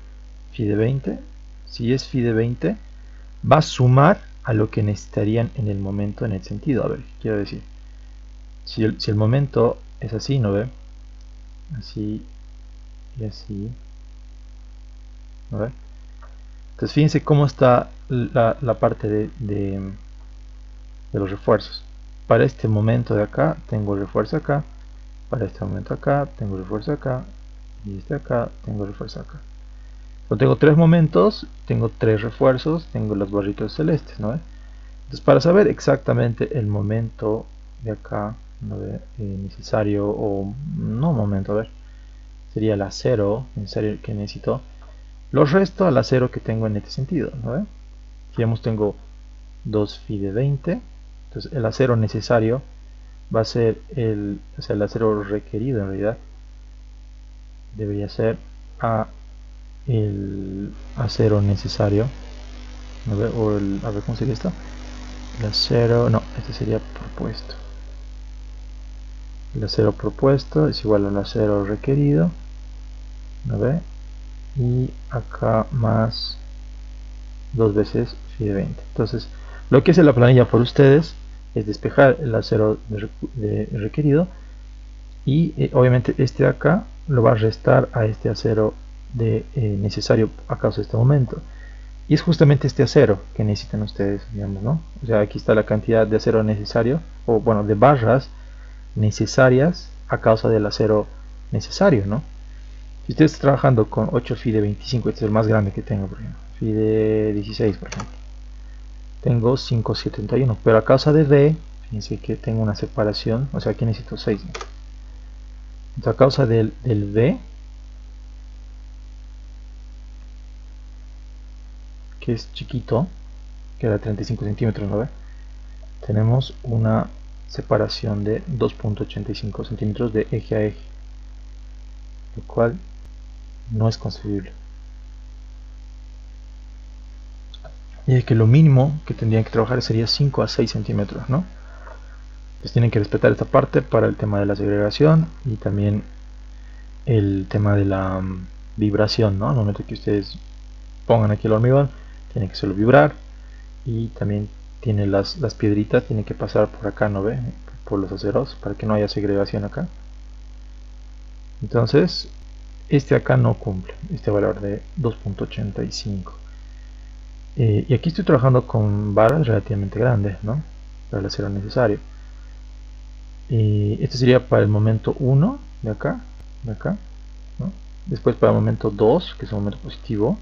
Phi de 20. Si es phi de 20, va a sumar a lo que necesitarían en el momento, en el sentido. A ver, ¿qué quiero decir? Si el momento es así, ¿no ve? Así y así, ¿no ve? Entonces fíjense cómo está la parte de los refuerzos. Para este momento de acá tengo el refuerzo acá, para este momento acá tengo el refuerzo acá, y este acá tengo el refuerzo acá. Entonces tengo 3 momentos, tengo 3 refuerzos, tengo los barritos celestes, ¿no? Entonces, para saber exactamente el momento de acá, ¿no ve? Necesario, o no momento, a ver, sería el acero necesario que necesito, lo resto al acero que tengo en este sentido, ¿no ve? Digamos, tengo 2 phi de 20, entonces el acero necesario va a ser o sea, el acero requerido en realidad debería ser a el acero necesario, ¿no ve? O a ver, ¿cómo sería esto? El acero, no, este sería propuesto. El acero propuesto es igual al acero requerido, ¿no ve? Y acá más 2 veces phi de 20. Entonces, lo que hace la planilla por ustedes es despejar el acero requerido y obviamente este de acá lo va a restar a este acero necesario a causa de este momento. Y es justamente este acero que necesitan ustedes, digamos, ¿no? O sea, aquí está la cantidad de acero necesario, o bueno, de barras necesarias a causa del acero necesario, ¿no? Si usted está trabajando con 8 phi de 25, este es el más grande que tengo, por ejemplo, phi de 16, por ejemplo, tengo 5,71, pero a causa de V, fíjense que tengo una separación, o sea, aquí necesito 6, ¿no? Entonces, a causa del V, que es chiquito, que era 35 centímetros, ¿no ve? Tenemos una separación de 2,85 centímetros de eje a eje, lo cual no es concebible. Y es que lo mínimo que tendrían que trabajar sería 5 a 6 centímetros, ¿no? Pues tienen que respetar esta parte para el tema de la segregación y también el tema de la vibración, ¿no? Al momento que ustedes pongan aquí el hormigón, tiene que hacerlo vibrar, y también tiene las piedritas, tienen que pasar por acá, ¿no ve? Por los aceros, para que no haya segregación acá. Entonces, este acá no cumple, este valor de 2,85. Y aquí estoy trabajando con varas relativamente grandes, ¿no? Para el acero necesario. Y este sería para el momento 1 de acá, ¿no? Después para el momento 2, que es el momento positivo.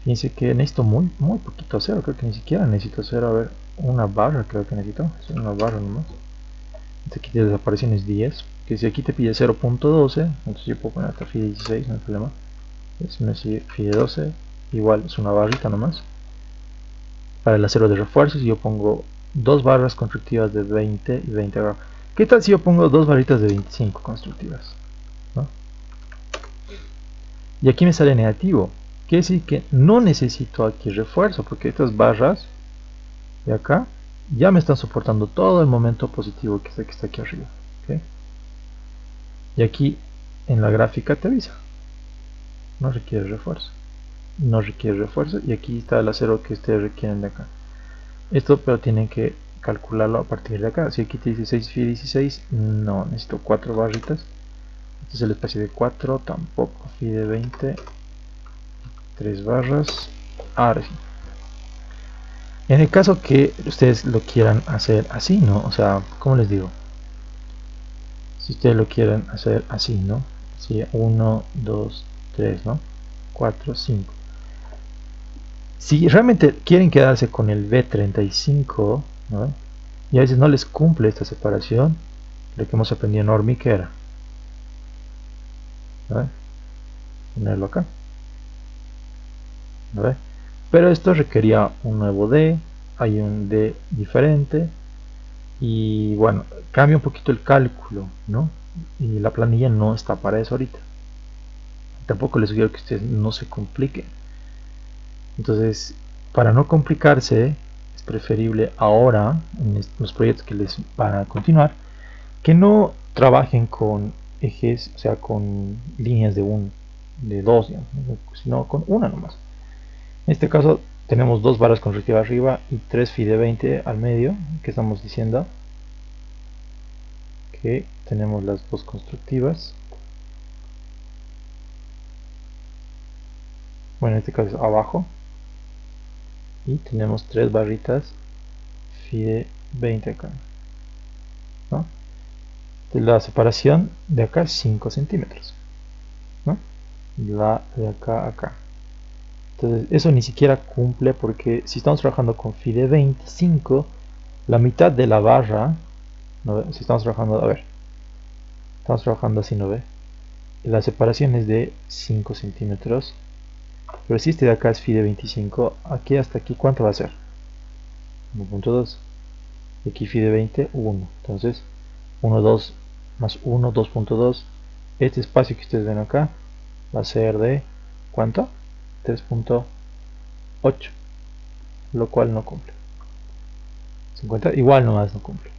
Fíjense que necesito muy poquito acero, creo que ni siquiera necesito acero, a ver, una barra creo que necesito, es una barra nomás. Aquí de desaparición es 10, que si aquí te pide 0,12, entonces yo puedo poner hasta phi 16, no hay problema. Si me sigue phi 12, igual es una barrita nomás. Para el acero de refuerzos yo pongo 2 barras constructivas de 20 y 20 barras. ¿Qué tal si yo pongo 2 barritas de 25 constructivas? ¿No? Y aquí me sale negativo. Quiere decir que no necesito aquí refuerzo, porque estas barras de acá ya me están soportando todo el momento positivo que está aquí arriba. ¿Okay? Y aquí en la gráfica te avisa. No requiere refuerzo. No requiere refuerzo. Y aquí está el acero que ustedes requieren de acá. Esto pero tienen que calcularlo a partir de acá. Si aquí te dice 6 phi 16, no, necesito 4 barritas. Este es el espacio de 4, tampoco phi de 20. 3 barras. Ahora sí. En el caso que ustedes lo quieran hacer así, ¿no? O sea, ¿cómo les digo? Si ustedes lo quieren hacer así, ¿no? Si 1, 2, 3, ¿no? 4, 5. Si realmente quieren quedarse con el B35, ¿no? Y a veces no les cumple esta separación, lo que hemos aprendido en Ormi, que era, ¿no? Ponerlo acá, ¿no? Pero esto requería un nuevo D, hay un D diferente, y bueno, cambia un poquito el cálculo, ¿no? Y la planilla no está para eso ahorita. Tampoco les sugiero que ustedes no se compliquen. Entonces, para no complicarse, es preferible ahora, en los proyectos que les van a continuar, que no trabajen con ejes, o sea, con líneas de dos, digamos, sino con una nomás. En este caso tenemos 2 barras constructivas arriba y 3 phi de 20 al medio, que estamos diciendo que tenemos las 2 constructivas. Bueno, en este caso es abajo. Y tenemos 3 barritas phi de 20 acá, ¿no? La separación de acá es 5 centímetros, ¿no? La de acá a acá Entonces eso ni siquiera cumple, porque si estamos trabajando con phi de 25, la mitad de la barra, ¿no? Si estamos trabajando, a ver, estamos trabajando así, ¿no ve? La separación es de 5 centímetros, pero si este de acá es phi de 25, aquí hasta aquí, ¿cuánto va a ser? 1.2. Y aquí phi de 20, 1. Entonces 1, 2 más 1, 2.2. Este espacio que ustedes ven acá va a ser de ¿cuánto? 3.8, lo cual no cumple. 50 igual nomás no cumple.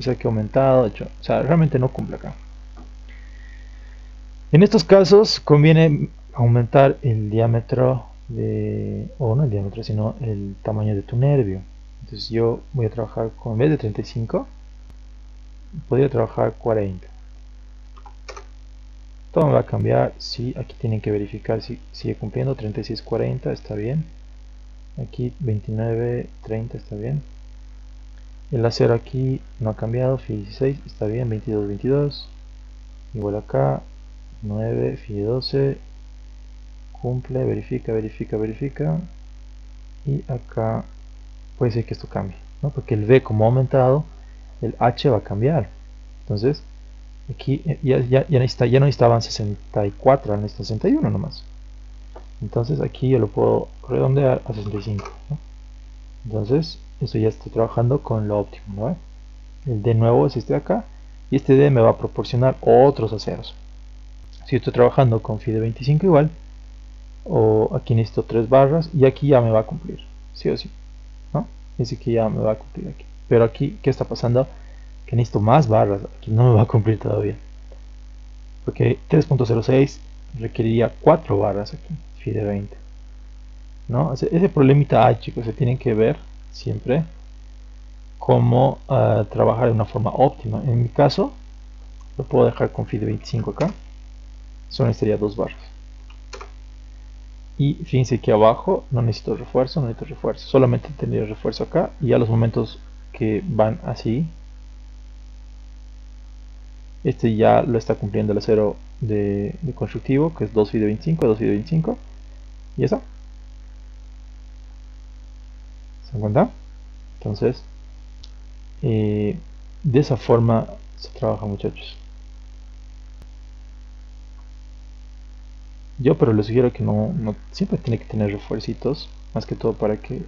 O sea que ha aumentado, hecho, o sea, realmente no cumple acá. En estos casos conviene aumentar el diámetro de, o no el diámetro, sino el tamaño de tu nervio. Entonces yo voy a trabajar con, en vez de 35, podría trabajar 40. Todo me va a cambiar. Sí, aquí tienen que verificar si sigue cumpliendo. 36, 40 está bien. Aquí 29, 30 está bien. El acero aquí no ha cambiado. Phi 16 está bien. 22, 22. Igual acá. 9, Phi 12. Cumple, verifica, verifica, verifica. Y acá puede ser que esto cambie, ¿no? Porque el V como ha aumentado, el H va a cambiar. Entonces, aquí ya no necesitaban 64, necesitan 61 nomás. Entonces aquí yo lo puedo redondear a 65, ¿no? Entonces eso ya estoy trabajando con lo óptimo, ¿no? El D nuevo es este de acá, y este D me va a proporcionar otros aceros. Si estoy trabajando con phi de 25 igual, o aquí necesito 3 barras, y aquí ya me va a cumplir, sí o sí, ¿no? Dice que ya me va a cumplir aquí. Pero aquí, ¿qué está pasando? Que necesito más barras, aquí no me va a cumplir todavía. Porque 3.06 requeriría 4 barras aquí, phi de 20. ¿No? Ese problemita hay, chicos, se tienen que ver siempre cómo trabajar de una forma óptima. En mi caso, lo puedo dejar con phi de 25 acá, solo necesitaría 2 barras. Y fíjense que abajo no necesito refuerzo, solamente tendría refuerzo acá, y a los momentos que van así, este ya lo está cumpliendo el acero de constructivo, que es 2 phi de 25, 2 phi de 25, y ya está. ¿Se dan cuenta? Entonces, de esa forma se trabaja, muchachos. Pero les sugiero que no siempre tiene que tener refuercitos, más que todo para que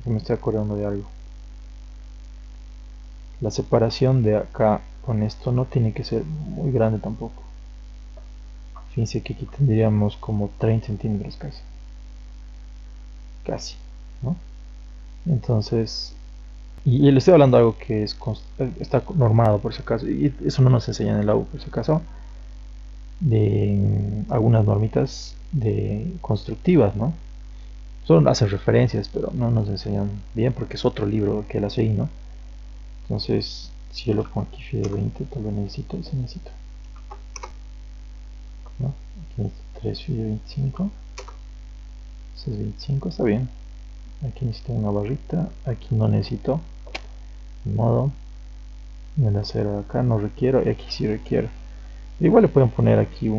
me estoy acordando de algo. La separación de acá con esto no tiene que ser muy grande tampoco. Fíjense que aquí tendríamos como 30 centímetros casi, ¿no? Entonces, y le estoy hablando de algo que está normado por si acaso, y eso no nos enseñan en la U por si acaso, de algunas normitas constructivas, ¿no? Solo hacen referencias, pero no nos enseñan bien porque es otro libro que las leí, ¿no? Entonces, si yo lo pongo aquí phi de 20, tal vez necesito, ¿no? Aquí necesito 3 phi de 25, ese es 25, está bien. Aquí necesito una barrita, aquí no necesito, de modo, el acero de acá no requiero, y aquí sí requiero. Igual le pueden poner aquí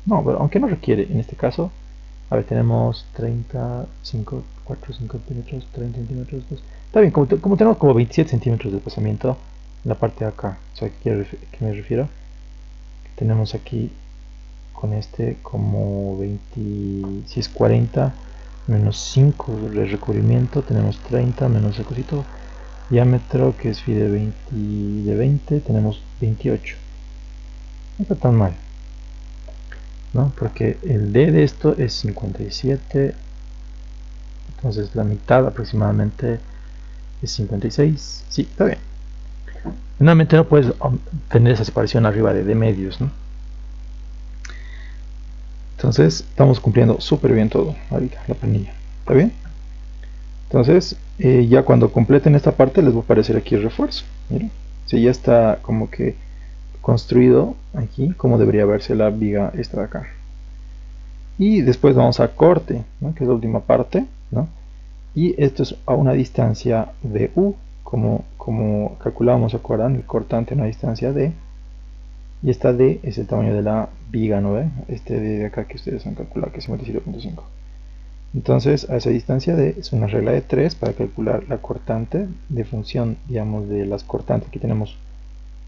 no, pero aunque no requiere, en este caso, a ver, tenemos 35, 4 centímetros, 30 centímetros, 2. Está bien, como tenemos como 27 centímetros de desplazamiento en la parte de acá, o sea, ¿qué me refiero? Tenemos aquí con este como 20, si es 40 menos 5 de recubrimiento, tenemos 30 menos el cosito diámetro que es phi de 20, tenemos 28. No está tan mal, ¿no? Porque el D de esto es 57, entonces la mitad aproximadamente es 56. Sí, está bien. Normalmente no puedes tener esa separación arriba de medios, ¿no? Entonces estamos cumpliendo súper bien todo ahorita, la planilla. ¿Está bien? Entonces ya cuando completen esta parte les va a aparecer aquí el refuerzo. Miren, si ya está como que construido aquí, como debería verse la viga esta de acá. Y después vamos a corte, ¿no? Que es la última parte, ¿no? Y esto es a una distancia de U, como calculábamos, ¿se acuerdan? El cortante a una distancia de Y esta D es el tamaño de la viga, ¿no ven? Este D de acá que ustedes han calculado, que es 57.5. Entonces, a esa distancia D es una regla de 3 para calcular la cortante de función, digamos, de las cortantes. Aquí tenemos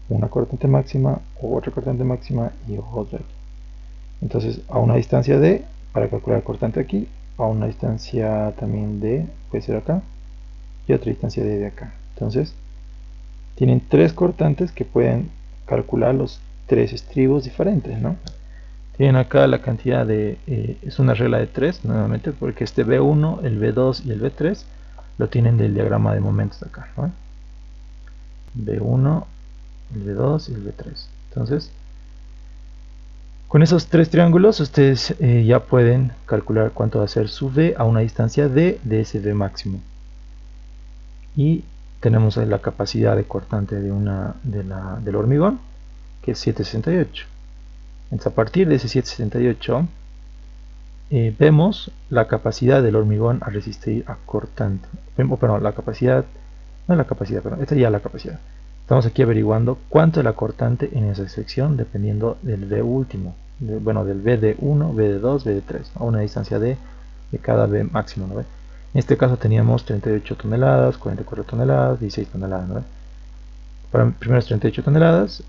una cortante máxima, otra cortante máxima y otra aquí. Entonces, a una distancia D, para calcular la cortante aquí, a una distancia también D, puede ser acá, y otra distancia D de acá. Entonces, tienen tres cortantes que pueden calcular los tres estribos diferentes, ¿no? Tienen acá la cantidad de, es una regla de 3 nuevamente, porque este V1, el V2 y el V3 lo tienen del diagrama de momentos de acá, ¿no? V1, el V2 y el V3. Entonces, con esos tres triángulos ustedes ya pueden calcular cuánto va a ser su V a una distancia D de ese V máximo. Y tenemos la capacidad de cortante del hormigón, que es 768. Entonces, a partir de ese 768 vemos la capacidad del hormigón a resistir a cortante. Perdón, la capacidad, no la capacidad, perdón, esta ya es la capacidad. Estamos aquí averiguando cuánto es la cortante en esa sección dependiendo del V último, bueno, del V de 1, V de 2, V de 3, a una distancia de cada V máximo, ¿no ve? En este caso teníamos 38 toneladas, 44 toneladas, 16 toneladas, ¿no ve? Para primeras 38 toneladas,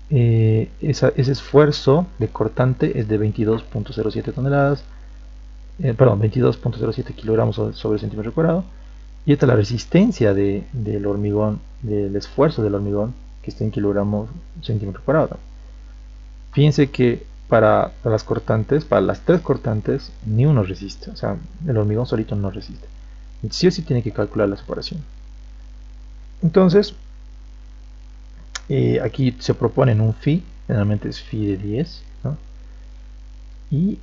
ese esfuerzo de cortante es de 22.07 toneladas, perdón, 22.07 kilogramos sobre centímetro cuadrado. Y esta es la resistencia del hormigón, del esfuerzo del hormigón, que está en kilogramos centímetro cuadrado. Fíjense que para las cortantes, para las tres cortantes, ni uno resiste. O sea, el hormigón solito no resiste. Sí o sí tiene que calcular la separación. Entonces, aquí se proponen un phi, generalmente es phi de 10, ¿no? Y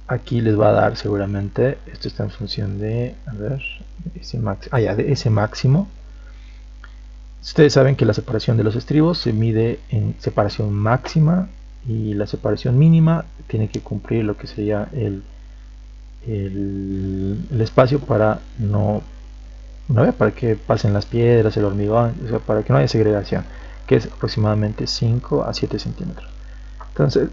aquí les va a dar seguramente, esto está en función de, a ver, de ese máximo. Ustedes saben que la separación de los estribos se mide en separación máxima y la separación mínima tiene que cumplir lo que sería el espacio para para que pasen las piedras, el hormigón, o sea, para que no haya segregación, que es aproximadamente 5 a 7 centímetros. Entonces,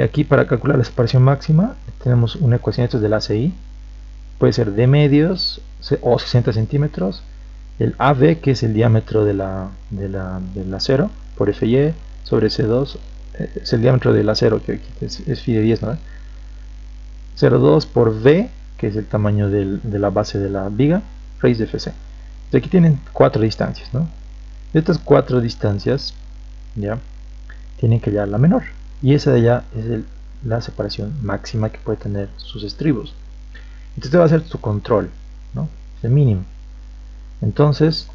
aquí para calcular la separación máxima tenemos una ecuación, esto es del ACI, puede ser de medios o 60 centímetros, el AB, que es el diámetro del acero, por FY sobre C2, es el diámetro del acero, que es phi de 10, ¿no? 0,2 por V, que es el tamaño de la base de la viga, raíz de FC. Entonces aquí tienen cuatro distancias, ¿no? De estas cuatro distancias, ya, tienen que hallar la menor. Y esa de allá es la separación máxima que puede tener sus estribos. Entonces este va a ser su control, ¿no? Es el mínimo. Entonces,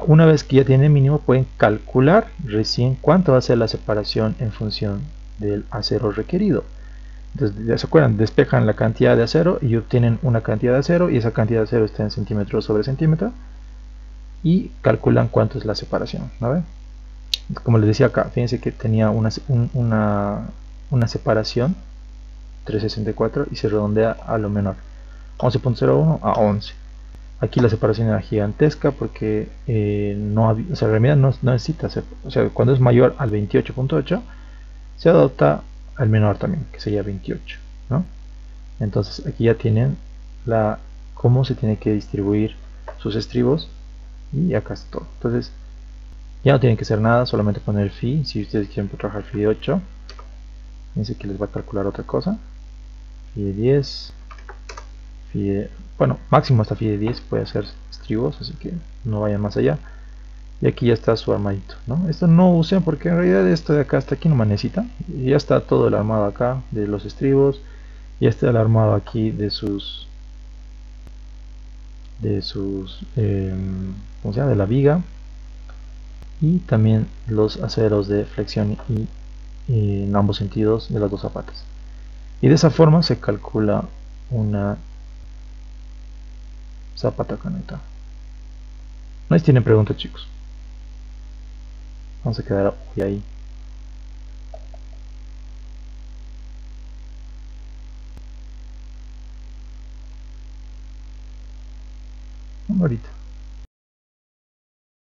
una vez que ya tienen mínimo, pueden calcular recién cuánto va a ser la separación en función del acero requerido. Entonces, ya se acuerdan, despejan la cantidad de acero y obtienen una cantidad de acero, y esa cantidad de acero está en centímetros sobre centímetro, y calculan cuánto es la separación, ¿no? Como les decía acá, fíjense que tenía una separación 364 y se redondea a lo menor, 11.01 a 11. Aquí la separación era gigantesca porque no había, o sea, en realidad no necesita ser, o sea, cuando es mayor al 28.8 se adopta al menor también, que sería 28, ¿no? Entonces aquí ya tienen cómo se tiene que distribuir sus estribos, y acá está todo. Entonces ya no tienen que hacer nada, solamente poner phi. Si ustedes quieren trabajar phi de 8, dice que les va a calcular otra cosa, phi de 10, bueno, máximo hasta phi de 10 puede hacer estribos, así que no vayan más allá. Y aquí ya está su armadito, ¿no? Esto no usen porque en realidad esto de acá hasta aquí no me necesita. Ya está todo el armado acá de los estribos. Ya está el armado aquí de sus ¿cómo se llama? De la viga, y también los aceros de flexión y en ambos sentidos de las dos zapatas. Y de esa forma se calcula una zapata conectada. No sé si tienen preguntas, chicos. Vamos a quedar hoy ahí. Ahorita.